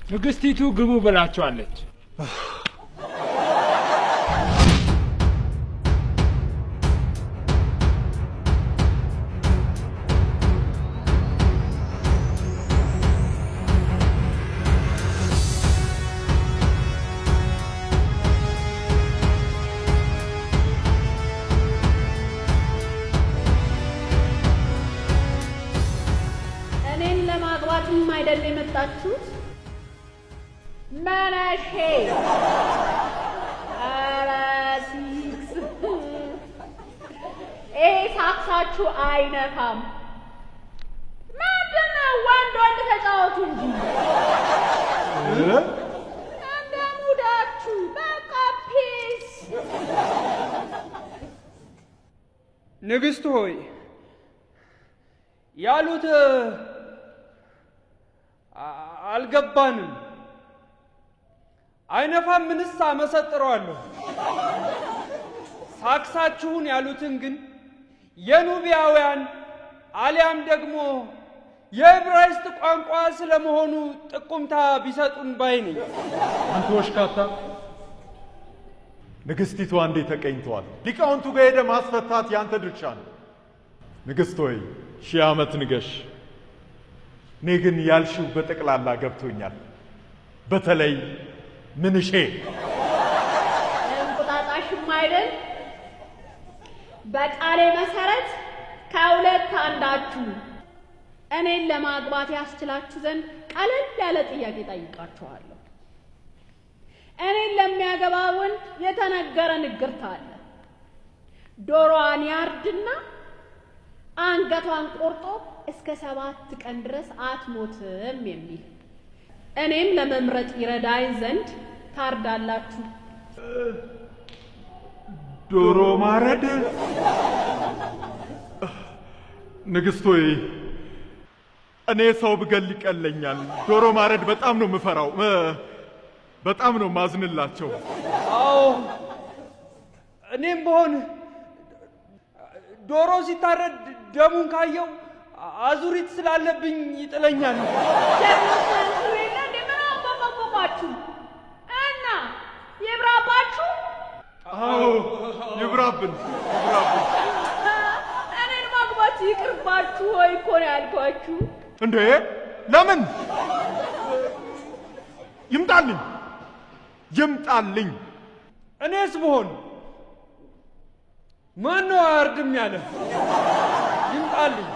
ንግስቲቱ ግቡ ብላችኋለች። አይደል የመጣችሁት? መነሼ አራሲክስ ሳክሳችሁ አይነፋም። ምንድነው? ወንድ ተጫወቱ እንጂ እንደ ሙዳችሁ። በቃ ፒስ። ንግስት ሆይ ያሉት አልገባንም። አይነፋም ምንስ አመሰጥረዋለሁ። ሳክሳችሁን ያሉትን ግን የኑቢያውያን አሊያም ደግሞ የዕብራይስጥ ቋንቋ ስለመሆኑ ጥቁምታ ቢሰጡን ባይ ነኝ። አንተ ወሽካታ፣ ንግስቲቱ አንዴ ተቀኝተዋል። ሊቃውንቱ ጋር ሄደ ማስፈታት ያንተ ድርሻ ነው። ንግስት ሆይ 1000 ዓመት ንገሽ። እኔ ግን ያልሽው በጠቅላላ ገብቶኛል። በተለይ ምንሼ እንቁጣጣሽም አይደል? በቃሌ መሰረት ከሁለት አንዳችሁ እኔን ለማግባት ያስችላችሁ ዘንድ ቀለል ያለ ጥያቄ ጠይቃችኋለሁ። እኔን ለሚያገባ ወንድ የተነገረ ንግርት አለ። ዶሮዋን ያርድና አንገቷን ቆርጦ እስከ 7 ቀን ድረስ አትሞትም የሚል። እኔም ለመምረጥ ይረዳኝ ዘንድ ታርዳላችሁ። ዶሮ ማረድ? ንግስት ሆይ እኔ ሰው ብገል ይቀለኛል። ዶሮ ማረድ በጣም ነው የምፈራው። በጣም ነው ማዝንላቸው። አዎ እኔም በሆን ዶሮ ሲታረድ ደሙን ካየው አዙሪት ስላለብኝ ይጥለኛል። ደሞታችሁ እና ይብራባችሁ። አዎ ይብራብን። እኔን ማግባት ይቅርባችሁ ወይ እኮ ነው ያልኳችሁ። እንዴ ለምን? ይምጣልኝ። እኔስ ብሆን ማን ነው አያርድም ያለ? ይምጣልኝ።